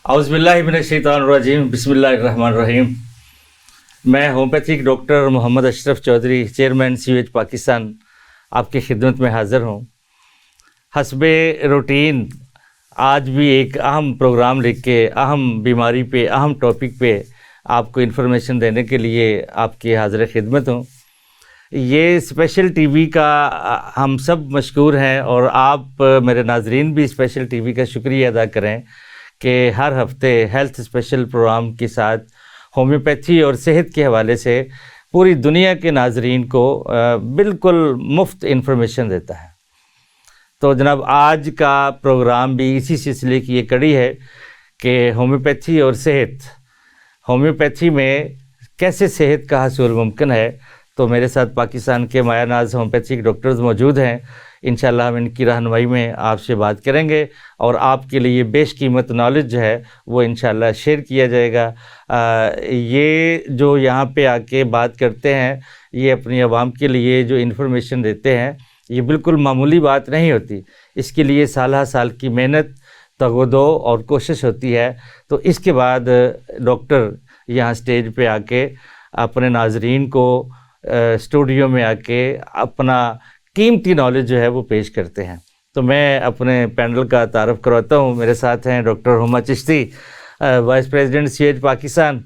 اعوذ باللہ من الشیطان الرجیم، بسم اللہ الرحمن الرحیم۔ میں ہومیوپیتھک ڈاکٹر محمد اشرف چودھری، چیئرمین CUH پاکستان، آپ کی خدمت میں حاضر ہوں۔ حسب روٹین آج بھی ایک اہم پروگرام لکھ کے اہم بیماری پہ، اہم ٹاپک پہ آپ کو انفارمیشن دینے کے لیے آپ کی حاضر خدمت ہوں۔ یہ اسپیشل ٹی وی کا ہم سب مشکور ہیں، اور آپ میرے ناظرین بھی اسپیشل ٹی وی کا شکریہ ادا کریں کہ ہر ہفتے ہیلتھ اسپیشل پروگرام کے ساتھ ہومیوپیتھی اور صحت کے حوالے سے پوری دنیا کے ناظرین کو بالکل مفت انفارمیشن دیتا ہے۔ تو جناب آج کا پروگرام بھی اسی سلسلے کی یہ کڑی ہے کہ ہومیوپیتھی اور صحت، ہومیوپیتھی میں کیسے صحت کا حصول ممکن ہے۔ تو میرے ساتھ پاکستان کے مایہ ناز ہومیوپیتھک ڈاکٹرز موجود ہیں۔ انشاءاللہ ہم ان کی رہنمائی میں آپ سے بات کریں گے، اور آپ کے لیے بیش قیمت نالج جو ہے وہ انشاءاللہ شیئر کیا جائے گا۔ یہ جو یہاں پہ آ کے بات کرتے ہیں، یہ اپنی عوام کے لیے جو انفارمیشن دیتے ہیں، یہ بالکل معمولی بات نہیں ہوتی۔ اس کے لیے سالہ سال کی محنت، تگودو اور کوشش ہوتی ہے۔ تو اس کے بعد ڈاکٹر یہاں سٹیج پہ آ کے اپنے ناظرین کو اسٹوڈیو میں آ کے اپنا قیمتی نالج جو ہے وہ پیش کرتے ہیں۔ تو میں اپنے پینل کا تعارف کرواتا ہوں۔ میرے ساتھ ہیں doctor Huma Chishti, vice president CUH Pakistan.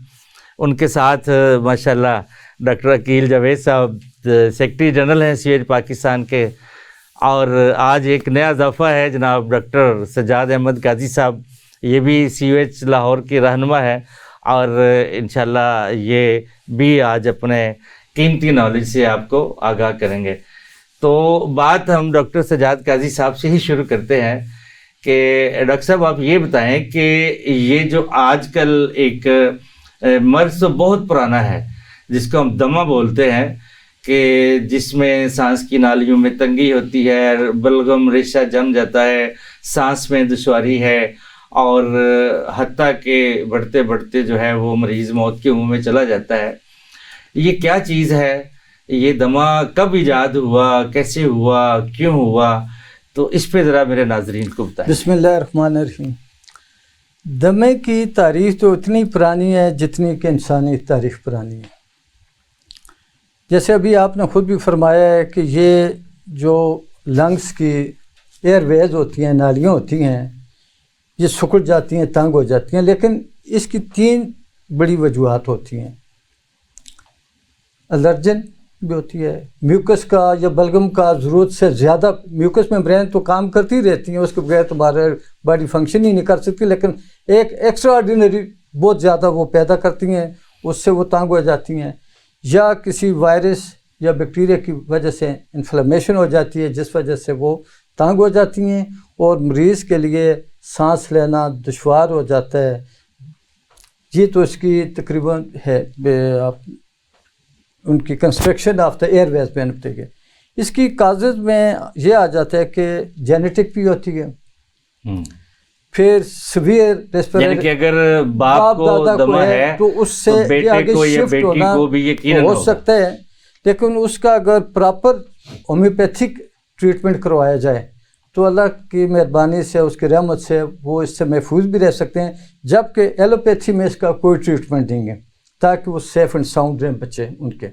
ان کے ساتھ ماشاءاللہ ڈاکٹر عقیل جاوید صاحب، سیکرٹری جنرل ہیں CUH پاکستان کے۔ اور آج ایک نیا اضافہ ہے جناب ڈاکٹر سجاد احمد قاضی صاحب، یہ بھی CUH لاہور کے رہنما ہے، اور انشاءاللہ یہ بھی آج اپنے قیمتی نالج سے آپ کو آگاہ کریں گے۔ تو بات ہم ڈاکٹر سجاد قاضی صاحب سے ہی شروع کرتے ہیں کہ ڈاکٹر صاحب آپ یہ بتائیں کہ یہ جو آج کل ایک مرض بہت پرانا ہے جس کو ہم دمہ بولتے ہیں، کہ جس میں سانس کی نالیوں میں تنگی ہوتی ہے، بلغم ریشہ جم جاتا ہے، سانس میں دشواری ہے، اور حتیٰ کہ بڑھتے بڑھتے جو ہے وہ مریض موت کے منہ میں چلا جاتا ہے۔ یہ کیا چیز ہے؟ یہ دمہ کب ایجاد ہوا، کیسے ہوا، کیوں ہوا؟ تو اس پہ ذرا میرے ناظرین کو بتائیں۔ بسم اللہ الرحمن الرحیم۔ دمے کی تاریخ تو اتنی پرانی ہے جتنی کہ انسانی تاریخ پرانی ہے۔ جیسے ابھی آپ نے خود بھی فرمایا ہے کہ یہ جو لنگس کی ایئر ویز ہوتی ہیں، نالیاں ہوتی ہیں، یہ سکڑ جاتی ہیں، تنگ ہو جاتی ہیں، لیکن اس کی 3 بڑی وجوہات ہوتی ہیں۔ الرجن بھی ہوتی ہے، میوکس کا یا بلغم کا ضرورت سے زیادہ، میوکس ممبرین تو کام کرتی رہتی ہیں، اس کے بغیر تمہارے باڈی فنکشن ہی نہیں کر سکتی، لیکن ایک ایکسٹرا آرڈینری بہت زیادہ وہ پیدا کرتی ہیں، اس سے وہ تنگ ہو جاتی ہیں، یا کسی وائرس یا بیکٹیریا کی وجہ سے انفلیمیشن ہو جاتی ہے جس وجہ سے وہ تنگ ہو جاتی ہیں، اور مریض کے لیے سانس لینا دشوار ہو جاتا ہے۔ یہ تو اس کی تقریباً ہے ان کی کنسٹرکشن آف دا ایئر ویز پہ نپٹے گئے۔ اس کی کازز میں یہ آ جاتا ہے کہ جینیٹک بھی ہوتی ہے، پھر سیویئر ریسپیریٹری، یعنی کہ اگر باپ کو دمہ ہے تو اس سے بیٹے آگے کو یا شفٹ بیٹی ہونا کو بھی یقیناً ہو سکتا ہے، لیکن اس کا اگر پراپر ہومیوپیتھک ٹریٹمنٹ کروایا جائے تو اللہ کی مہربانی سے، اس کی رحمت سے وہ اس سے محفوظ بھی رہ سکتے ہیں، جبکہ ایلوپیتھی میں اس کا کوئی ٹریٹمنٹ نہیں ہے تاکہ وہ سیف اینڈ ساؤنڈ رہیں بچے ان کے۔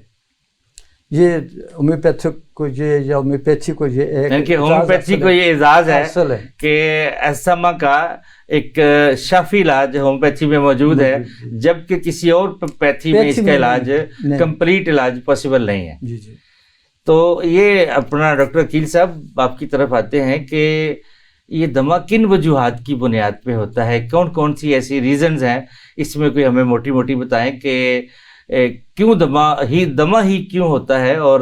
یہ ہومیوپیتھک کو یا ہومیوپیتھی کو یہ یعنی کہ ہومیوپیتھی کو یہ اعزاز ہے کہ ایستھما کا ایک شافی علاج ہومیوپیتھی میں موجود ہے، جبکہ کسی اور پیتھی میں اس کا علاج کمپلیٹ علاج پاسبل نہیں ہے۔ جی جی۔ تو یہ اپنا ڈاکٹر عقیل صاحب آپ کی طرف آتے ہیں کہ یہ دمہ کن وجوہات کی بنیاد پہ ہوتا ہے؟ کون کون سی ایسی ریزنز ہیں؟ اس میں کوئی ہمیں موٹی موٹی بتائیں کہ کیوں دمہ ہی کیوں ہوتا ہے، اور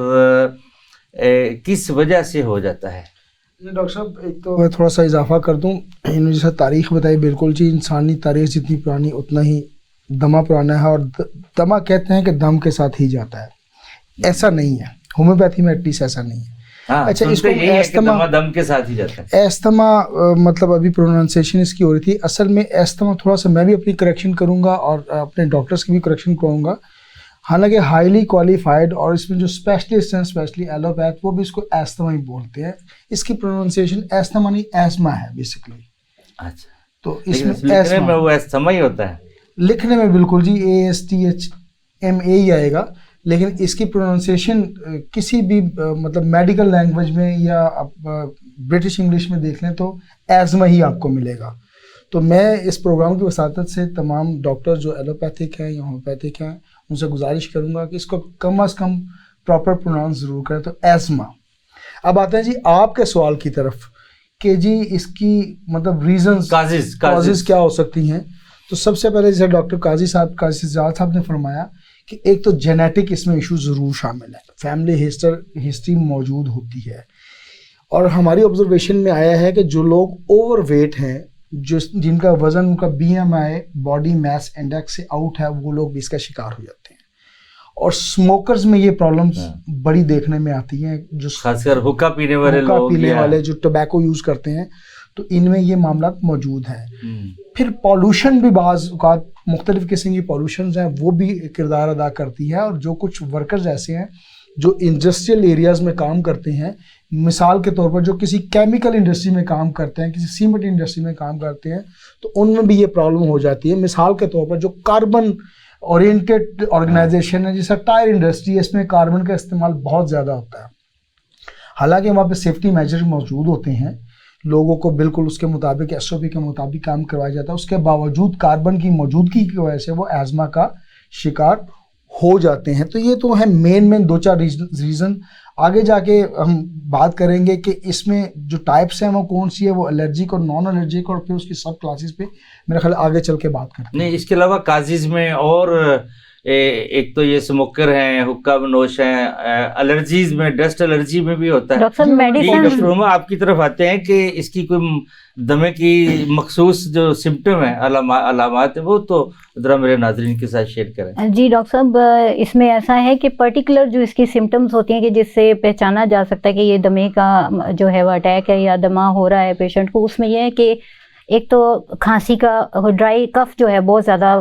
کس وجہ سے ہو جاتا ہے؟ ڈاکٹر صاحب ایک تو میں تھوڑا سا اضافہ کر دوں، انہوں نے جیسا تاریخ بتائی بالکل جی، انسانی تاریخ جتنی پرانی اتنا ہی دمہ پرانا ہے، اور دمہ کہتے ہیں کہ دم کے ساتھ ہی جاتا ہے، ایسا نہیں ہے، ہومیوپیتھی میں ایٹ لیسٹ ایسا نہیں ہے۔ اچھا، اس کو ایستھما دم کے ساتھ ہی جاتا ہے۔ ایستھما مطلب ابھی پروننسیشن اس کی ہو رہی تھی، اصل میں ایستھما تھوڑا سا میں بھی اپنی کریکشن کروں گا اور اپنے ڈاکٹرس کی بھی کریکشن کروں گا، حالانکہ ہائیلی کوالیفائڈ اور اس میں جو اسپیشلسٹ ہیں اسپیشلی ایلوپیتھ وہ بھی اس کو ایستھما ہی بولتے ہیں، اس کی پروننسیشن ایستھما نہیں ایسما ہے بیسکلی۔ اچھا، تو اس میں لکھنے میں وہ استھما ہی ہوتا ہے. لکھنے میں بالکل جی ASTHMA ہی آئے گا, لیکن اس کی پروننسیشن کسی بھی مطلب میڈیکل لینگویج میں یا برٹش انگلش میں دیکھ لیں تو ایزما ہی آپ کو ملے گا. تو میں اس پروگرام کی وساطت سے تمام ڈاکٹر جو ایلوپیتھک ہیں یا ہومیوپیتھک ہیں ان سے گزارش کروں گا کہ اس کو کم از کم پراپر پروناؤنس ضرور کریں. تو ایزما. اب آتے ہیں جی آپ کے سوال کی طرف کہ جی اس کی مطلب ریزنز کازز کیا ہو سکتی ہیں. تو سب سے پہلے جیسے ڈاکٹر قاضی سجاد صاحب نے فرمایا کہ ایک تو جینیٹک اس میں ایشو ضرور شامل ہے, فیملی ہسٹری موجود ہوتی ہے, اور ہماری آبزرویشن میں آیا ہے کہ جو لوگ اوور ویٹ ہیں, جن کا وزن ان کا BMI باڈی میس انڈیکس سے آؤٹ ہے, وہ لوگ بھی اس کا شکار ہو جاتے ہیں. اور اسموکرز میں یہ پرابلمس بڑی دیکھنے میں آتی ہیں, جو خاص کر حقہ پینے والے جو ٹوبیکو یوز کرتے ہیں, تو ان میں یہ معاملات موجود ہیں. پھر پالوشن بھی بعض اوقات مختلف قسم کی پالوشنز ہیں, وہ بھی کردار ادا کرتی ہے. اور جو کچھ ورکرز ایسے ہیں جو انڈسٹریل ایریاز میں کام کرتے ہیں, مثال کے طور پر جو کسی کیمیکل انڈسٹری میں کام کرتے ہیں, کسی سیمنٹ انڈسٹری میں کام کرتے ہیں, تو ان میں بھی یہ پرابلم ہو جاتی ہے. مثال کے طور پر جو کاربن اورینٹیڈ آرگنائزیشن ہے جیسا ٹائر انڈسٹری ہے, اس میں کاربن کا استعمال بہت زیادہ ہوتا ہے. حالانکہ وہاں پہ سیفٹی میجر موجود ہوتے ہیں, لوگوں کو بالکل اس کے مطابق SOP کے مطابق کام کروایا جاتا ہے, اس کے باوجود کاربن کی موجودگی کی وجہ سے وہ ایزما کا شکار ہو جاتے ہیں. تو یہ تو ہے مین 2-4 ریزن. آگے جا کے ہم بات کریں گے کہ اس میں جو ٹائپس ہیں وہ کون سی ہے, وہ الرجک اور نان الرجک, اور پھر اس کی سب کلاسز پہ میرا خیال آگے چل کے بات کرتے ہیں. نہیں, اس کے علاوہ کازز میں اور ایک تو یہ اسموکر ہیں, حقہ نوش ہیں, الرجیز میں ڈسٹ الرجی میں بھی ہوتا ہے. ڈاکٹر آپ کی طرف آتے ہیں کہ اس کی کوئی دمے کی مخصوص جو سمٹم ہیں, علامات ہیں, وہ تو ذرا میرے ناظرین کے ساتھ شیئر کریں. جی ڈاکٹر صاحب, اس میں ایسا ہے کہ پرٹیکولر جو اس کی سمٹمز ہوتی ہیں کہ جس سے پہچانا جا سکتا ہے کہ یہ دمے کا جو ہے وہ اٹیک ہے یا دمہ ہو رہا ہے پیشنٹ کو, اس میں یہ ہے کہ ایک تو کھانسی کا ڈرائی کف جو ہے بہت زیادہ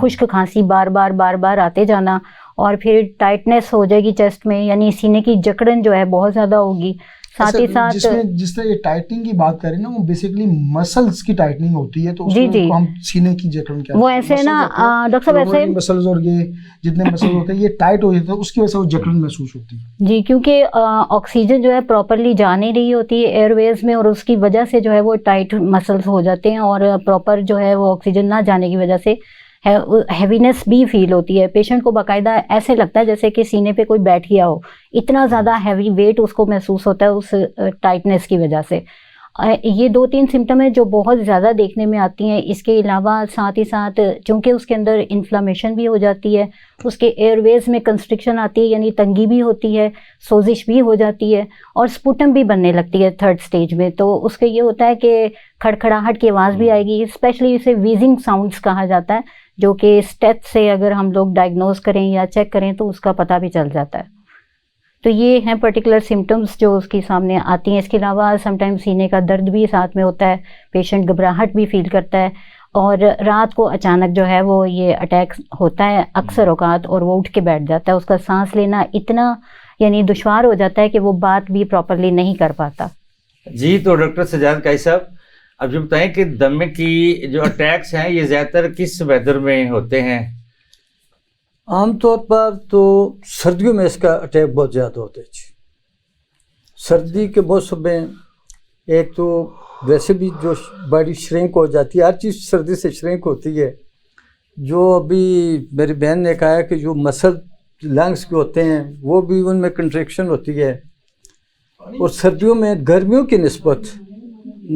خشک کھانسی بار بار آتے جانا, اور پھر ٹائٹنس ہو جائے گی چیسٹ میں, یعنی سینے کی جکڑن جو ہے بہت زیادہ ہوگی. ساتھ ہی ساتھ جس طرح یہ ٹائٹننگ کی بات کریں نا, وہ بیسیکلی مسلز کی ٹائٹننگ ہوتی ہے, تو اس کو ہم سینے کی جکڑن کیا وہ ایسے نا ڈاکٹر صاحب ایسے مسلز اور یہ جتنے مسلز ہوتے ہیں یہ ٹائٹ ہو جاتے ہیں, اس کی وجہ سے وہ جکڑن محسوس ہوتی ہے. جی, کیونکہ آکسیجن جو ہے پراپرلی جا نہیں رہی ہوتی ہے ایئر ویز میں, اور اس کی وجہ سے جو ہے وہ ٹائٹ مسلز ہو جاتے ہیں, اور پراپر جو ہے وہ آکسیجن نہ جانے کی وجہ سے ہیوینس بھی فیل ہوتی ہے. پیشنٹ کو باقاعدہ ایسے لگتا ہے جیسے کہ سینے پہ کوئی بیٹھ گیا ہو, اتنا زیادہ ہیوی ویٹ اس کو محسوس ہوتا ہے اس ٹائٹنس کی وجہ سے. یہ 2-3 سمٹم ہیں جو بہت زیادہ دیکھنے میں آتی ہیں. اس کے علاوہ ساتھ ہی ساتھ چونکہ اس کے اندر انفلمیشن بھی ہو جاتی ہے, اس کے ایئر ویز میں کنسٹرکشن آتی ہے, یعنی تنگی بھی ہوتی ہے, سوزش بھی ہو جاتی ہے, اور سپوٹم بھی بننے لگتی ہے 3rd سٹیج میں. تو اس کے یہ ہوتا ہے کہ کھڑکھڑاہٹ کی آواز بھی آئے گی, اسپیشلی اسے ویزنگ ساؤنڈس کہا جاتا ہے, جو کہ اسٹیپ سے اگر ہم لوگ ڈائگنوز کریں یا چیک کریں تو اس کا پتہ بھی چل جاتا ہے. تو یہ ہیں پرٹیکولر سمٹمز جو اس کی سامنے آتی ہیں. اس کے علاوہ سم ٹائم سینے کا درد بھی ساتھ میں ہوتا ہے, پیشنٹ گھبراہٹ بھی فیل کرتا ہے, اور رات کو اچانک جو ہے وہ یہ اٹیک ہوتا ہے اکثر اوقات, اور وہ اٹھ کے بیٹھ جاتا ہے. اس کا سانس لینا اتنا یعنی دشوار ہو جاتا ہے کہ وہ بات بھی پراپرلی نہیں کر پاتا. جی, تو ڈاکٹر سجاد قاضی صاحب اب جو بتائیں کہ دمے کی جو اٹیکس ہیں یہ زیادہ تر کس ویدر میں ہوتے ہیں؟ عام طور پر تو سردیوں میں اس کا اٹیک بہت زیادہ ہوتا ہے. سردی کے موسم میں ایک تو ویسے بھی جو باڈی شرنک ہو جاتی ہے, ہر چیز سردی سے شرنک ہوتی ہے. جو ابھی میری بہن نے کہا ہے کہ جو مسل لنگس کے ہوتے ہیں وہ بھی ان میں کنٹریکشن ہوتی ہے, اور سردیوں میں گرمیوں کی نسبت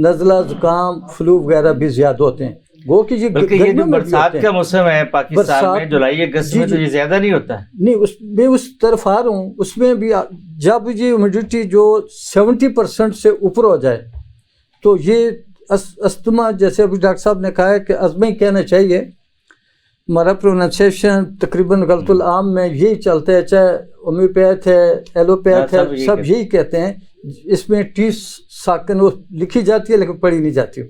نزلہ زکام فلو وغیرہ بھی زیادہ ہوتے ہیں. وہ کہ یہ جو برسات کا موسم ہے پاکستان میں جولائی اگست میں, تو یہ زیادہ نہیں ہوتا ہے. نہیں, میں اس طرف آ رہا ہوں. اس میں بھی جب یہ ہیومیڈیٹی جو 70% سے اوپر ہو جائے تو یہ استھما, جیسے ابھی ڈاکٹر صاحب نے کہا ہے کہ ازمہ ہی کہنا چاہیے, ہمارا پروننسیشن تقریباً غلط العام میں یہی چلتا ہے, چاہے ہومیوپیتھ ہے ایلوپیتھ ہے, سب یہی کہتے ہیں. اس میں ٹی ساکن وہ لکھی جاتی ہے لیکن پڑھی نہیں جاتی.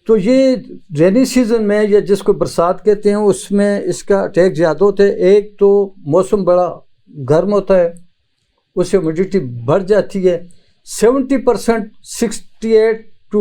تو یہ رینی سیزن میں یا جس کو برسات کہتے ہیں اس میں اس کا اٹیک زیادہ ہوتا ہے. ایک تو موسم بڑا گرم ہوتا ہے, اس سے ہیومیڈیٹی بڑھ جاتی ہے. 70% 68 to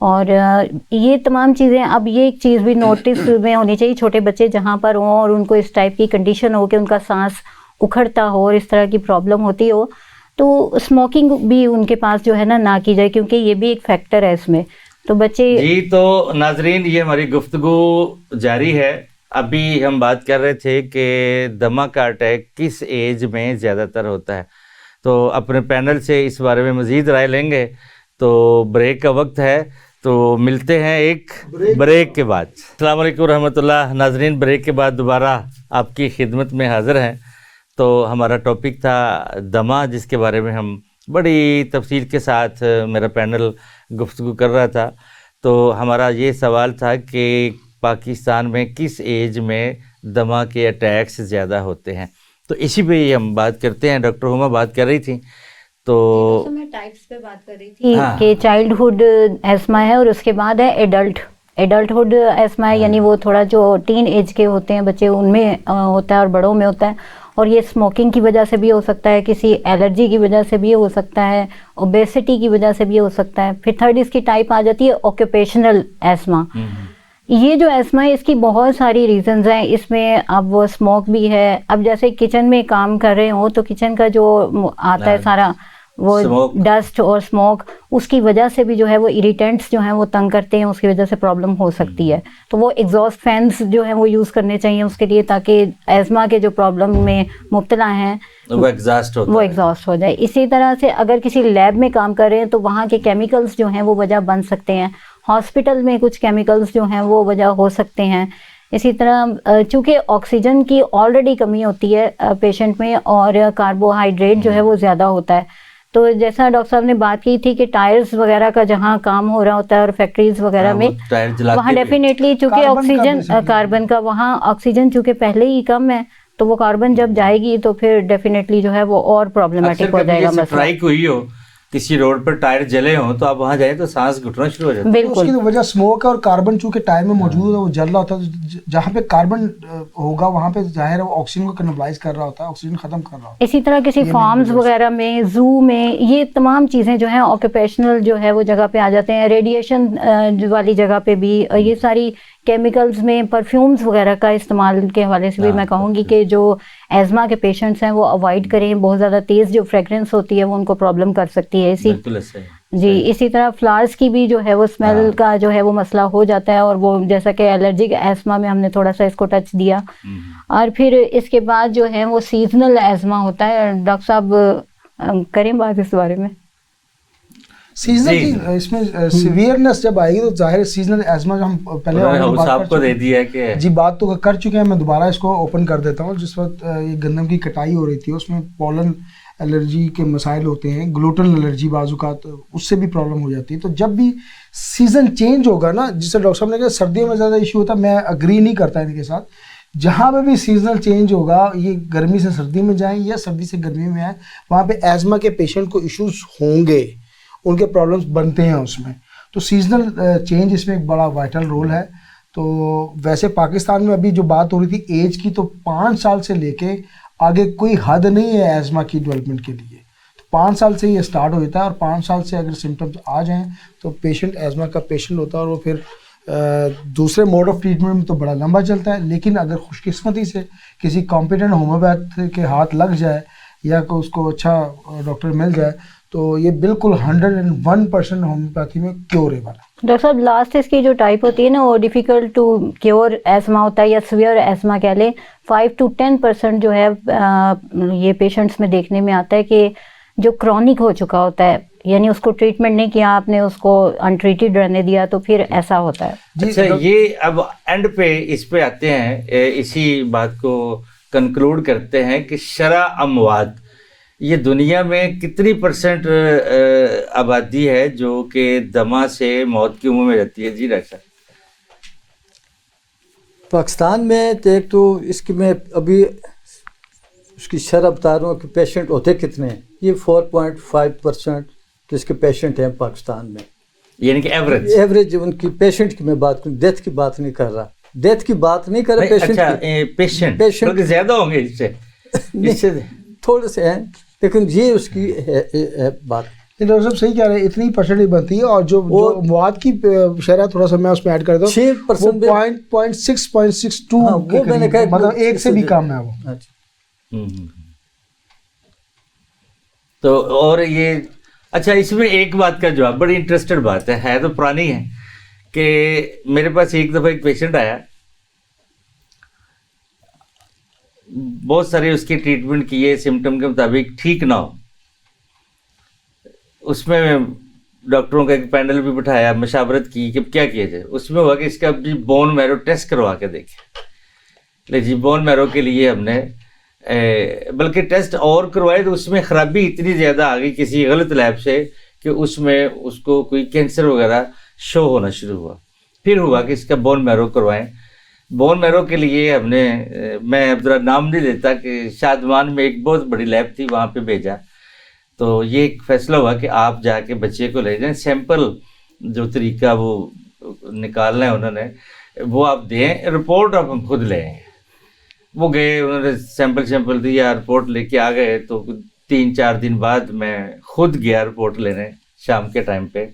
اور یہ تمام چیزیں. اب یہ ایک چیز بھی نوٹس میں ہونی چاہیے, چھوٹے بچے جہاں پر ہوں اور ان کو اس ٹائپ کی کنڈیشن ہو کہ ان کا سانس اکھڑتا ہو اور اس طرح کی پرابلم ہوتی ہو, تو اسموکنگ بھی ان کے پاس جو ہے نہ کی جائے, کیونکہ یہ بھی ایک فیکٹر ہے اس میں. تو بچے جی, تو ناظرین یہ ہماری گفتگو جاری ہے. ابھی ہم بات کر رہے تھے کہ دمہ کا اٹیک کس ایج میں زیادہ تر ہوتا ہے, تو اپنے پینل سے اس بارے میں مزید رائے لیں گے. تو بریک کا وقت ہے, تو ملتے ہیں ایک بریک کے بعد. السلام علیکم ورحمۃ اللہ. ناظرین, بریک کے بعد دوبارہ آپ کی خدمت میں حاضر ہیں. تو ہمارا ٹاپک تھا دمہ, جس کے بارے میں ہم بڑی تفصیل کے ساتھ میرا پینل گفتگو کر رہا تھا. تو ہمارا یہ سوال تھا کہ پاکستان میں کس ایج میں دمہ کے اٹیکس زیادہ ہوتے ہیں, تو اسی پہ ہی ہم بات کرتے ہیں. ڈاکٹر ہما بات کر رہی تھیں, تو میں ٹائپس پہ بات کر رہی تھی کہ چائلڈہڈ ایسما ہے اور اس کے بعد ہے ایڈلٹہڈ ایسما ہے, یعنی وہ تھوڑا جو ٹین ایج کے ہوتے ہیں بچے ان میں ہوتا ہے اور بڑوں میں ہوتا ہے. اور یہ اسموکنگ کی وجہ سے بھی ہو سکتا ہے, کسی الرجی کی وجہ سے بھی ہو سکتا ہے, اوبیسٹی کی وجہ سے بھی ہو سکتا ہے. پھر تھرڈ اس کی ٹائپ آ جاتی ہے آکوپیشنل ایسما. یہ جو ایسما ہے اس کی بہت ساری ریزنز ہیں اس میں. اب وہ اسموک بھی ہے, اب جیسے کچن میں کام کر رہے ہوں تو کچن کا جو آتا ہے سارا وہ ڈسٹ اور اسموک, اس کی وجہ سے بھی جو ہے وہ اریٹینٹس جو ہیں وہ تنگ کرتے ہیں, اس کی وجہ سے پرابلم ہو سکتی ہے. تو وہ ایگزاسٹ فینس جو ہیں وہ یوز کرنے چاہیے اس کے لیے, تاکہ ایزما کے جو پرابلم میں مبتلا ہیں وہ ایگزاسٹ ہو جائے. اسی طرح سے اگر کسی لیب میں کام کر رہے ہیں تو وہاں کے کیمیکلز جو ہیں وہ وجہ بن سکتے ہیں. ہاسپٹل میں کچھ کیمیکلز جو ہیں وہ وجہ ہو سکتے ہیں. اسی طرح چونکہ آکسیجن کی آلریڈی کمی ہوتی ہے پیشنٹ میں, اور کاربوہائیڈریٹ جو ہے وہ زیادہ ہوتا ہے. تو جیسا ڈاکٹر صاحب نے بات کی تھی کہ ٹائرز وغیرہ کا جہاں کام ہو رہا ہوتا ہے اور فیکٹریز وغیرہ میں, وہاں ڈیفینیٹلی چونکہ آکسیجن کاربن کا وہاں آکسیجن چونکہ پہلے ہی کم ہے, تو وہ کاربن جب جائے گی تو پھر ڈیفینیٹلی جو ہے وہ اور پرابلمٹک ہو جائے گا. اسٹرائک ہوئی ہو, کسی روڈ پر ٹائر جلے ہوں, تو آپ وہاں جائیں تو سانس گھٹنا شروع ہو جاتا ہے. بالکل, اس کی وجہ اسموک ہے اور کاربن چونکہ ٹائر میں موجود ہے وہ جل رہا ہوتا ہے. جہاں پہ کاربن ہوگا وہاں پہ ظاہر ہے وہ آکسیجن کو کنیبلائز کر رہا ہوتا ہے, آکسیجن ختم کر رہا ہوتا ہے. اسی طرح کسی فارمز وغیرہ میں, زو میں, یہ تمام چیزیں جو ہیں آکوپیشنل جو ہے وہ جگہ پہ آ جاتے ہیں. ریڈیشن والی جگہ پہ بھی یہ ساری کیمیکلز میں, پرفیومز وغیرہ کا استعمال کے حوالے سے بھی میں کہوں گی کہ جو ایزما کے پیشنٹس ہیں وہ اوائڈ کریں. بہت زیادہ تیز جو فریگرنس ہوتی ہے وہ ان کو پرابلم کر سکتی ہے. اسی طرح فلاورز کی بھی جو ہے وہ اسمیل کا جو ہے وہ مسئلہ ہو جاتا ہے, اور وہ جیسا کہ الرجک ایزما میں ہم نے تھوڑا سا اس کو ٹچ دیا. اور پھر اس کے بعد جو ہے وہ سیزنل ایزما ہوتا ہے. ڈاکٹر صاحب کریں بات اس بارے میں. سیزنل اس میں سیویئرنس جب آئے گی تو ظاہر سیزنل ایزما جو ہم پہلے بات تو کر چکے ہیں, میں دوبارہ اس کو اوپن کر دیتا ہوں. جس وقت یہ گندم کی کٹائی ہو رہی تھی اس میں پولن الرجی کے مسائل ہوتے ہیں, گلوٹن الرجی بعض اوقات اس سے بھی پرابلم ہو جاتی ہے. تو جب بھی سیزن چینج ہوگا نا, جس سے ڈاکٹر صاحب نے کہا سردیوں میں زیادہ ایشو ہوتا ہے, میں اگری نہیں کرتا ان کے ساتھ. جہاں پہ بھی سیزنل چینج ہوگا, یہ گرمی سے سردی میں جائیں یا سردی سے گرمی میں آئیں, وہاں پہ ایزما کے پیشنٹ کو ایشوز ہوں گے, ان کے پرابلمس بنتے ہیں اس میں. تو سیزنل چینج اس میں ایک بڑا وائٹل رول ہے. تو ویسے پاکستان میں ابھی جو بات ہو رہی تھی ایج کی, تو 5 سال سے لے کے آگے کوئی حد نہیں ہے ایزما کی ڈیولپمنٹ کے لیے. تو 5 سال سے یہ اسٹارٹ ہو جاتا ہے, اور 5 سال سے اگر سمٹمز آ جائیں تو پیشنٹ ایزما کا پیشنٹ ہوتا ہے, اور وہ پھر دوسرے موڈ آف ٹریٹمنٹ میں تو بڑا لمبا چلتا ہے. لیکن اگر خوش قسمتی سے کسی کمپیٹنٹ ہومیوپیتھ کے ہاتھ لگ جائے یا کہ اس کو اچھا ڈاکٹر مل جائے تو یہ بالکل 101% ہومیوپیتھی میں کیوریبل ہے. ڈاکٹر صاحب لاسٹ اس کی جو ٹائپ ہوتی ہے نا وہ ڈیفیکلٹ ٹو کیور ایزما ہوتا ہے, یا سویئر ایزما کہہ لیں. 5 to 10% جو ہے یہ پیشنٹس میں دیکھنے میں آتا ہے کہ جو کرونک ہو چکا ہوتا ہے, یعنی اس کو ٹریٹمنٹ نہیں کیا آپ نے, اس کو انٹریٹڈ رہنے دیا, تو پھر ایسا ہوتا ہے. اچھا, یہ اب اینڈ پہ اس پہ آتے ہیں, اسی بات کو کنکلوڈ کرتے ہیں کہ شرح اموات, یہ دنیا میں کتنی % آبادی ہے جو کہ دمہ سے موت کے منہ میں رہتی ہے؟ جی ڈاکٹر صاحب. پاکستان میں تو ایک تو اس کی میں ابھی اس کی شرح بتا رہا ہوں کہ پیشنٹ ہوتے کتنے ہیں. یہ 4.5% تو اس کے پیشنٹ ہیں پاکستان میں, یعنی کہ ایوریج ان کی پیشنٹ کی میں بات کروں, ڈیتھ کی بات نہیں کر رہا, ڈیتھ کی بات نہیں کر رہا. پیشنٹ زیادہ ہوں گے اس سے تھوڑے سے ہیں, لیکن یہ اس کی بات. ڈاکٹر صاحب صحیح کہہ رہے ہیں, اتنی پرسنٹیج بنتی ہے, اور جو مواد کی شرح تھوڑا سا میں اس میں ایڈ کر دوں, 6% 0.62 وہ میں نے کہا مطلب ایک سے بھی کم ہے وہ. تو اور یہ اچھا, اس میں ایک بات کا جواب, بڑی انٹرسٹڈ بات ہے تو پرانی ہے, کہ میرے پاس ایک دفعہ ایک پیشنٹ آیا, بہت سارے اس کی ٹریٹمنٹ کیے, سمٹم کے مطابق ٹھیک نہ ہو. اس میں ڈاکٹروں کا ایک پینل بھی بٹھایا, مشاورت کی کہ کیا کیا جائے. اس میں ہوا کہ اس کا بون میرو ٹیسٹ کروا کے دیکھے. لے جی, بون میرو کے لیے ہم نے بلکہ ٹیسٹ اور کروائے تو اس میں خرابی اتنی زیادہ آ گئی کسی غلط لیب سے کہ اس میں اس کو کوئی کینسر وغیرہ شو ہونا شروع ہوا. پھر ہوا کہ اس کا بون میرو کروائیں. بون میرو کے لیے ہم نے, میں اب ذرا نام نہیں لیتا, کہ شادمان میں ایک بہت بڑی لیب تھی, وہاں پہ بھیجا. تو یہ ایک فیصلہ ہوا کہ آپ جا کے بچے کو لے جائیں, سیمپل جو طریقہ وہ نکالنا ہے انہوں نے وہ آپ دیں, رپورٹ آپ ہم خود لے آئیں. وہ گئے, انہوں نے سیمپل دیا, رپورٹ لے کے آ گئے. تو 3-4 دن بعد میں خود گیا رپورٹ لینے شام کے ٹائم پہ.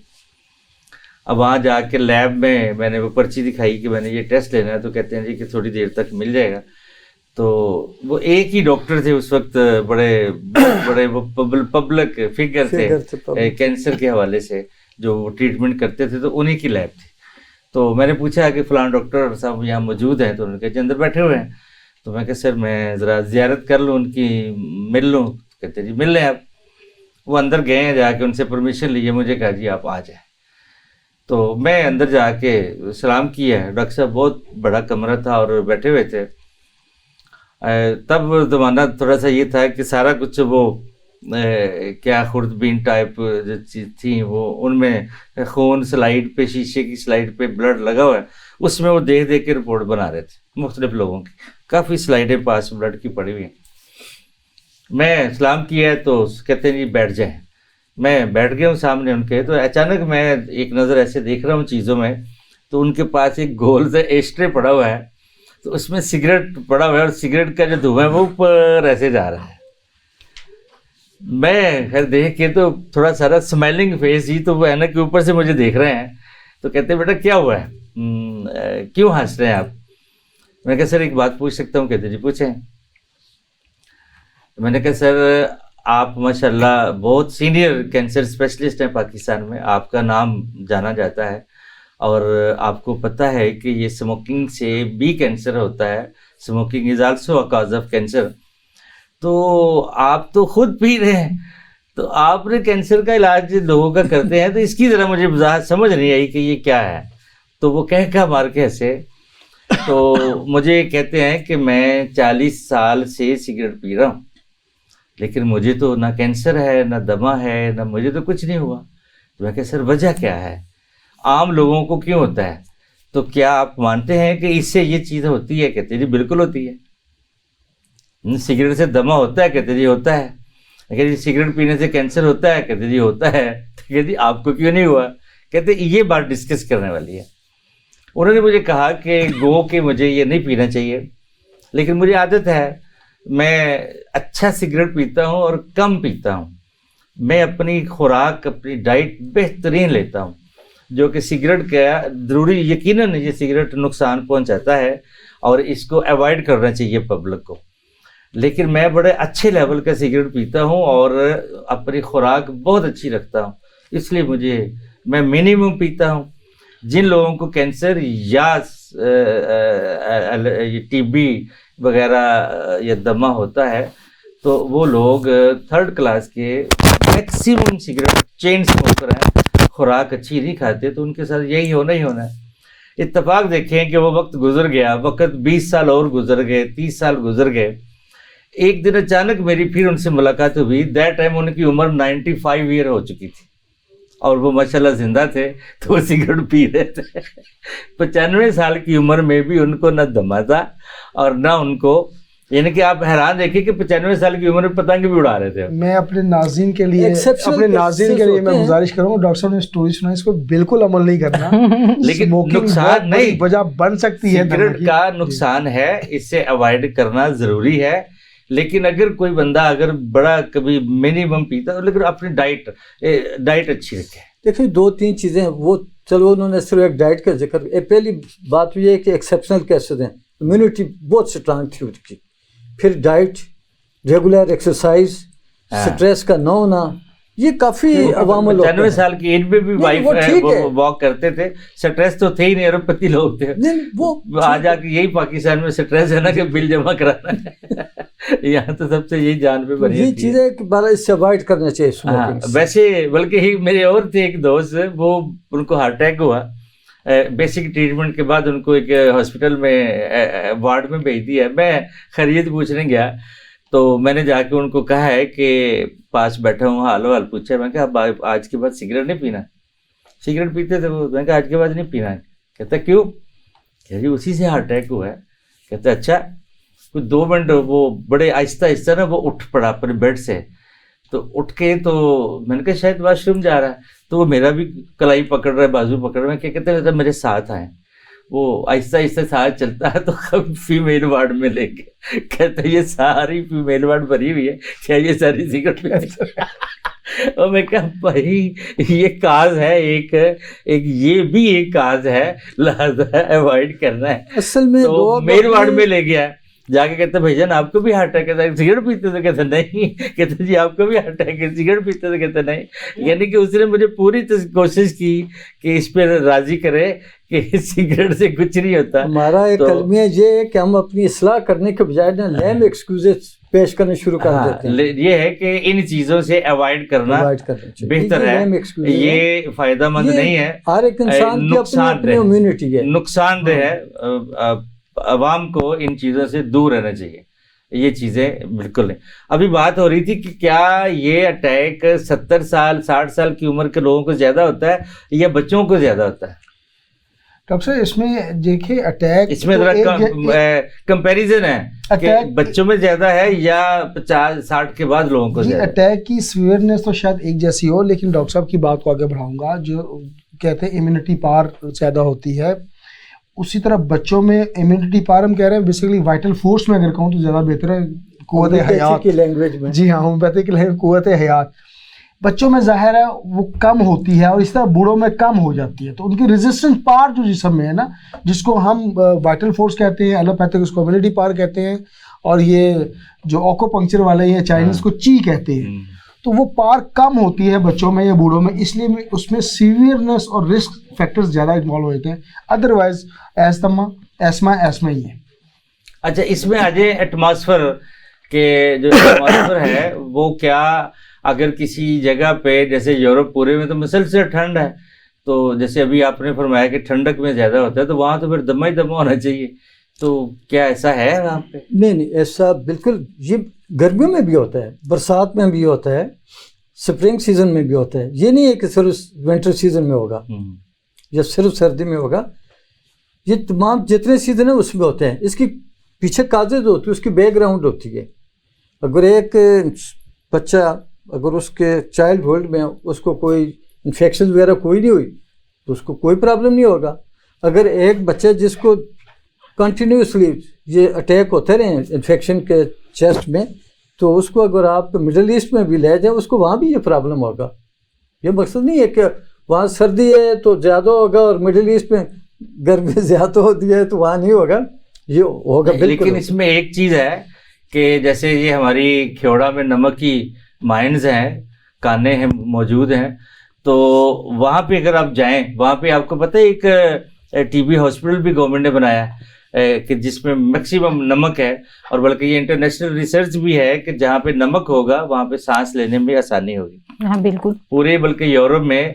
اب وہاں جا کے لیب میں نے وہ پرچی دکھائی کہ میں نے یہ ٹیسٹ لینا ہے. تو کہتے ہیں جی کہ تھوڑی دیر تک مل جائے گا. تو وہ ایک ہی ڈاکٹر تھے اس وقت, بڑے وہ پبلک فگر تھے کینسر کے حوالے سے جو وہ ٹریٹمنٹ کرتے تھے, تو انہی کی لیب تھی. تو میں نے پوچھا کہ فلاں ڈاکٹر صاحب یہاں موجود ہیں؟ تو انہوں نے کہا جی اندر بیٹھے ہوئے ہیں. تو میں کہا سر میں ذرا زیارت کر لوں ان کی, مل لوں؟ کہتے جی مل لیں آپ. وہ اندر گئے ہیں, جا کے ان سے پرمیشن لیے, مجھے کہا جی آپ آ جائیں. تو میں اندر جا کے سلام کیا. ڈاکٹر صاحب بہت بڑا کمرہ تھا اور بیٹھے ہوئے تھے. تب زمانہ تھوڑا سا یہ تھا کہ سارا کچھ وہ کیا خوردبین ٹائپ جو چیز تھیں وہ ان میں خون سلائیڈ پہ, شیشے کی سلائیڈ پہ بلڈ لگا ہوا ہے, اس میں وہ دیکھ کے رپورٹ بنا رہے تھے مختلف لوگوں کی. کافی سلائیڈیں پاس بلڈ کی پڑی ہوئی ہیں. میں سلام کیا ہے تو کہتے ہیں جی بیٹھ جائیں. میں بیٹھ گیا ہوں سامنے ان کے. تو اچانک میں ایک نظر ایسے دیکھ رہا ہوں چیزوں میں, تو ان کے پاس ایک گول سے ایشٹرے پڑا ہوا ہے, تو اس میں سگریٹ پڑا ہوا ہے, اور سگریٹ کا جو دھواں ہے وہ اوپر ایسے جا رہا ہے. میں خیر دیکھ کے تو تھوڑا سارا اسمائلنگ فیس ہی, تو وہ ہے نا کہ اوپر سے مجھے دیکھ رہے ہیں. تو کہتے ہیں بیٹا کیا ہوا ہے, کیوں ہنس رہے ہیں آپ؟ میں نے کہا سر ایک بات پوچھ سکتا ہوں؟ کہتے جی پوچھیں. میں نے کہا سر آپ ماشاء اللہ بہت سینئر کینسر اسپیشلسٹ ہیں پاکستان میں, آپ کا نام جانا جاتا ہے, اور آپ کو پتہ ہے کہ یہ اسموکنگ سے بھی کینسر ہوتا ہے. Smoking is also a cause of cancer. تو آپ تو خود پی رہے ہیں, تو آپ نے کینسر کا علاج لوگوں کا کرتے ہیں, تو اس کی ذرا مجھے وضاحت سمجھ نہیں آئی کہ یہ کیا ہے. تو وہ کہہ مار کے ہنسے. تو مجھے کہتے ہیں کہ میں 40 سال سے سگریٹ پی رہا ہوں, لیکن مجھے تو نہ کینسر ہے, نہ دمہ ہے, نہ مجھے تو کچھ نہیں ہوا. تو میں کہا سر وجہ کیا ہے, عام لوگوں کو کیوں ہوتا ہے؟ تو کیا آپ مانتے ہیں کہ اس سے یہ چیز ہوتی ہے؟ کہتے جی بالکل ہوتی ہے. سگریٹ سے دمہ ہوتا ہے؟ کہتے جی ہوتا ہے. کہ جی سگریٹ پینے سے کینسر ہوتا ہے؟ کہتے جی ہوتا ہے. کہ جی آپ کو کیوں نہیں ہوا؟ کہتے یہ بات ڈسکس کرنے والی ہے. انہوں نے مجھے کہا کہ کہ مجھے یہ نہیں پینا چاہیے, لیکن مجھے عادت ہے, میں اچھا سگریٹ پیتا ہوں اور کم پیتا ہوں. میں اپنی خوراک, اپنی ڈائٹ بہترین لیتا ہوں, جو کہ سگریٹ کا ضروری یقیناً یہ سگریٹ نقصان پہنچاتا ہے اور اس کو ایوائڈ کرنا چاہیے پبلک کو. لیکن میں بڑے اچھے لیول کا سگریٹ پیتا ہوں اور اپنی خوراک بہت اچھی رکھتا ہوں, اس لیے میں منیمم پیتا ہوں. جن لوگوں کو کینسر یا ٹی بی وغیرہ یا دمہ ہوتا ہے, تو وہ لوگ 3rd کلاس کے میکسیمم سگریٹ چین اسموکر ہیں, خوراک اچھی نہیں کھاتے, تو ان کے ساتھ یہی ہونا ہی ہونا ہے. اتفاق دیکھیں کہ وہ وقت گزر گیا, وقت 20 سال اور گزر گئے, 30 سال گزر گئے. ایک دن اچانک میری پھر ان سے ملاقات ہوئی. دیٹ ٹائم ان کی عمر 95 ایئر ہو چکی تھی, اور وہ ماشاءاللہ زندہ تھے, تو وہ سگریٹ پی رہے تھے. 95 سال کی عمر میں بھی ان کو نہ دمہ تھا اور نہ ان کو, یعنی کہ آپ حیران دیکھیں کہ 95 سال کی عمر میں پتنگ بھی اڑا رہے تھے. میں اپنے ناظرین کے لیے میں گزارش کروں گا, ڈاکٹر صاحب نے اسٹوری سنا, اس کو بالکل عمل نہیں کرنا. لیکن نقصان نہیں, وجہ بن سکتی ہے, سگریٹ کا نقصان ہے, اس سے اوائڈ کرنا ضروری ہے. لیکن اگر کوئی بندہ اگر بڑا کبھی منیمم پیتا ہے لیکن اپنی ڈائٹ اچھی رکھے. دیکھیں 2-3 چیزیں ہیں وہ، چلو انہوں نے صرف ایک ڈائٹ کا ذکر. پہلی بات یہ ہے کہ ایکسیپشنل کیسز ہیں، امیونٹی بہت اسٹرانگ تھی اس کی. پھر ڈائٹ، ریگولر ایکسرسائز، سٹریس کا نہ ہونا، یہ کافی عوامل ہوتے ہیں. 95 سال کی ایج میں بھی وائف واک کرتے تھے. سٹریس تو تھے ہی نہیں، ارب پتی لوگ تھے. وہ آج آ کے یہی پاکستان میں سٹریس ہے نا کہ بل جمع کرانا ہے. یہاں تو سب سے یہی جان پہ بنی. یہ چیزیں اس سے اوائڈ کرنا چاہیے اسموکنگ. ویسے بلکہ ہی میرے اور تھے ایک دوست، وہ ان کو ہارٹ اٹیک ہوا. بیسک ٹریٹمنٹ کے بعد ان کو ایک ہاسپٹل میں وارڈ میں بھیج دیا. میں خیریت پوچھنے گیا تو میں نے جا کے ان کو کہا ہے کہ پاس بیٹھا ہوں، حال حال پوچھا. میں کہا اب آج کے بعد سگریٹ نہیں پینا. سگریٹ پیتے تھے وہ. میں کہا آج کے بعد نہیں پینا. کہتا کیوں؟ کہ جی اسی سے ہارٹ اٹیک ہوا ہے. کہتا اچھا. کچھ 2 منٹ وہ بڑے آہستہ آہستہ نا وہ اٹھ پڑا اپنے بیڈ سے. تو اٹھ کے تو میں نے کہا شاید واش روم جا رہا ہے. تو وہ میرا بھی کلائی پکڑ رہا ہے، بازو پکڑ رہا ہے. کیا کہتے ہیں میرے ساتھ آئیں. وہ آہستہ آہستہ ساتھ چلتا ہے تو فیمیل وارڈ میں لے کے کہتا ہے یہ ساری فیمیل وارڈ بھری ہوئی ہے، کیا یہ ساری سگریٹ پیتی ہے؟ اور میں کہا بھائی یہ کاز ہے، ایک یہ بھی ایک کاز ہے، لہذا ایوائڈ کرنا ہے. اصل میں تو میل وارڈ میں لے گیا. جا کے کہتے بھائی جان آپ کو بھی ہارٹ اٹیک ہے؟ سگریٹ پیتے تھے؟ کہتے نہیں. کہتے جی آپ کو بھی ہارٹ اٹیک ہے؟ سگریٹ پیتے تھے؟ کہتے نہیں. یعنی کہ اس نے مجھے پوری کوشش کی کہ اس پہ راضی کرے کہ سگریٹ سے کچھ نہیں ہوتا. ہمارا ایک کلمیہ یہ ہے کہ ہم اپنی اصلاح کرنے کے بجائے نا لیم ایکسکیوزز پیش کرنا شروع کر دیتے ہیں. یہ ہے کہ ان چیزوں سے اوائڈ کرنا بہتر ہے. یہ فائدہ مند نہیں ہے، ہر ایک انسان کی اپنی امیونٹی ہے، نقصان دہ ہے. عوام کو ان چیزوں سے دور رہنا چاہیے. یہ چیزیں بالکل نہیں. ابھی بات ہو رہی تھی کہ کیا یہ اٹیک 70 سال 60 سال کی عمر کے لوگوں کو زیادہ ہوتا ہے یا بچوں کو زیادہ ہوتا ہے؟ ڈاکٹر صاحب اس میں دیکھیں اٹیک اس میں ذرا کمپیریزن ہے کہ بچوں میں زیادہ ہے یا 50-60 کے بعد لوگوں کو زیادہ. اٹیک کی سیویئرنیس تو شاید ایک جیسی ہو، لیکن ڈاکٹر صاحب کی بات کو آگے بڑھاؤں گا. جو کہتے ہیں امیونٹی پاور زیادہ ہوتی ہے، اسی طرح بچوں میں امیونٹی پاور ہم کہہ رہے ہیں بیسیکلی وائٹل فورس میں اگر کہوں تو زیادہ بہتر ہے، قوت حیات کی لینگویج میں. جی ہاں، ہومیوپیتھک قوت حیات بچوں میں ظاہر ہے وہ کم ہوتی ہے، اور اس طرح بوڑھوں میں کم ہو جاتی ہے. تو ان کی ریزسٹنس پاور جو جسم میں ہے نا، جس کو ہم وائٹل فورس کہتے ہیں، ایلوپیتھک اس کو امیونٹی پاور کہتے ہیں، اور یہ جو اوکو پنکچر والے ہیں چائنیز کو چی کہتے ہیں. تو وہ پار کم ہوتی ہے بچوں میں یا بوڑھوں میں، اس لیے اس میں سیویئرنیس اور رسک فیکٹرز زیادہ انوالو ہوتے ہیں. ادروائز ایسما ہی ہے. اچھا اس میں آج ایٹماسفیئر کے جو ایٹماسفیئر ہے وہ کیا اگر کسی جگہ پہ جیسے یورپ پورے میں تو مسلسل ٹھنڈ ہے، تو جیسے ابھی آپ نے فرمایا کہ ٹھنڈک میں زیادہ ہوتا ہے تو وہاں تو پھر دمہ ہی دمہ ہونا چاہیے. تو کیا ایسا ہے وہاں پہ؟ نہیں ایسا بالکل. یہ گرمیوں میں بھی ہوتا ہے، برسات میں بھی ہوتا ہے، سپرنگ سیزن میں بھی ہوتا ہے. یہ نہیں ہے کہ صرف ونٹر سیزن میں ہوگا یا صرف سردی میں ہوگا. یہ تمام جتنے سیزن ہیں اس میں ہوتے ہیں. اس کی پیچھے کازز ہوتی ہے، اس کی بیک گراؤنڈ ہوتی ہے. اگر ایک بچہ اگر اس کے چائلڈ ہوڈ میں اس کو کوئی انفیکشن وغیرہ کوئی نہیں ہوئی تو اس کو کوئی پرابلم نہیں ہوگا. اگر ایک بچہ جس کو کنٹینیوسلی یہ اٹیک ہوتے رہے ہیں انفیکشن کے چیسٹ میں، تو اس کو اگر آپ مڈل ایسٹ میں بھی لے جائیں اس کو وہاں بھی یہ پرابلم ہوگا. یہ مقصد نہیں ہے کہ وہاں سردی ہے تو زیادہ ہوگا اور مڈل ایسٹ میں گرمی زیادہ ہوتی ہے تو وہاں نہیں ہوگا. یہ ہوگا بالکل. لیکن اس میں ایک چیز ہے کہ جیسے یہ ہماری کھیوڑا میں نمک کی مائنز ہیں، کانے ہیں موجود ہیں، تو وہاں پہ اگر آپ جائیں وہاں پہ آپ کو پتہ ہے ایک ٹی بی ہاسپٹل بھی گورنمنٹ نے بنایا ہے کہ جس میں میکسیمم نمک ہے، اور بلکہ یہ انٹرنیشنل ریسرچ بھی ہے کہ جہاں پہ نمک ہوگا وہاں پہ سانس لینے میں آسانی ہوگی. ہاں بالکل. پورے بلکہ یورپ میں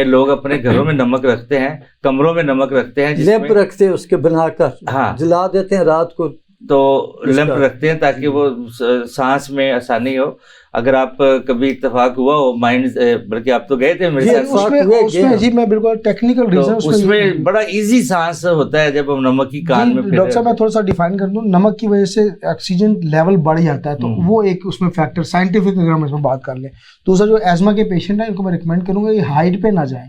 لوگ اپنے گھروں میں نمک رکھتے ہیں، کمروں میں نمک رکھتے ہیں، لیمپ رکھتے ہیں اس کے بنا کر جلا دیتے ہیں رات کو، تو لیمپ رکھتے ہیں تاکہ وہ سانس میں آسانی ہو. اگر آپ کبھی اتفاق ہوا ہو مائنڈ، بلکہ آپ تو گئے تھے میرے ساتھ، جی میں بالکل ٹیکنیکل ریزن اس میں بڑا ایزی سانس ہوتا ہے جب ہم نمک کی کان میں. ڈاکٹر صاحب میں تھوڑا سا ڈیفائن کر دوں، نمک کی وجہ سے آکسیجن لیول بڑھ جاتا ہے، تو وہ ایک اس میں فیکٹر سائنٹیفک اگر ہم اس میں بات کر لیں. دوسرا جو ایزما کے پیشنٹ ہیں ان کو میں ریکمینڈ کروں گا یہ ہائٹ پہ نہ جائیں.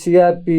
CRP,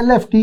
LFT,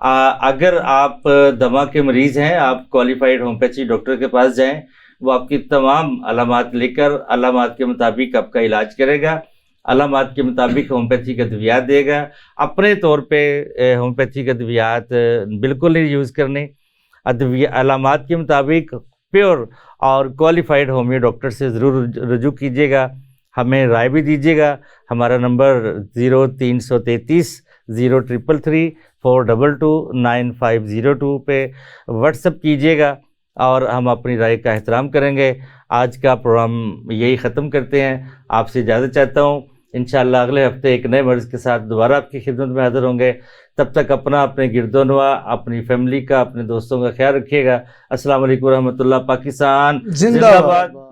اگر آپ دمہ کے مریض ہیں آپ کوالیفائڈ ہومیوپیتھی ڈاکٹر کے پاس جائیں، وہ آپ کی تمام علامات لے کر علامات کے مطابق آپ کا علاج کرے گا، علامات کے مطابق ہومیوپیتھی کے ادویات دے گا۔ اپنے طور پہ ہومیوپیتھی کے ادویات بالکل نہیں یوز کرنے، علامات کے مطابق پیور اور کوالیفائڈ ہومیو ڈاکٹر سے ضرور رجوع کیجیے گا، ہمیں رائے بھی دیجیے گا۔ ہمارا نمبر 0333 0333 422 9502 پہ واٹس اپ کیجیے گا اور ہم اپنی رائے کا احترام کریں گے۔ آج کا پروگرام یہی ختم کرتے ہیں، آپ سے اجازت چاہتا ہوں۔ انشاءاللہ اگلے ہفتے ایک نئے مرض کے ساتھ دوبارہ آپ کی خدمت میں حاضر ہوں گے۔ تب تک اپنا، اپنے گرد و نواح، اپنی فیملی کا، اپنے دوستوں کا خیال رکھیے گا۔ السلام علیکم ورحمۃ اللہ۔ پاکستان زندہ باد۔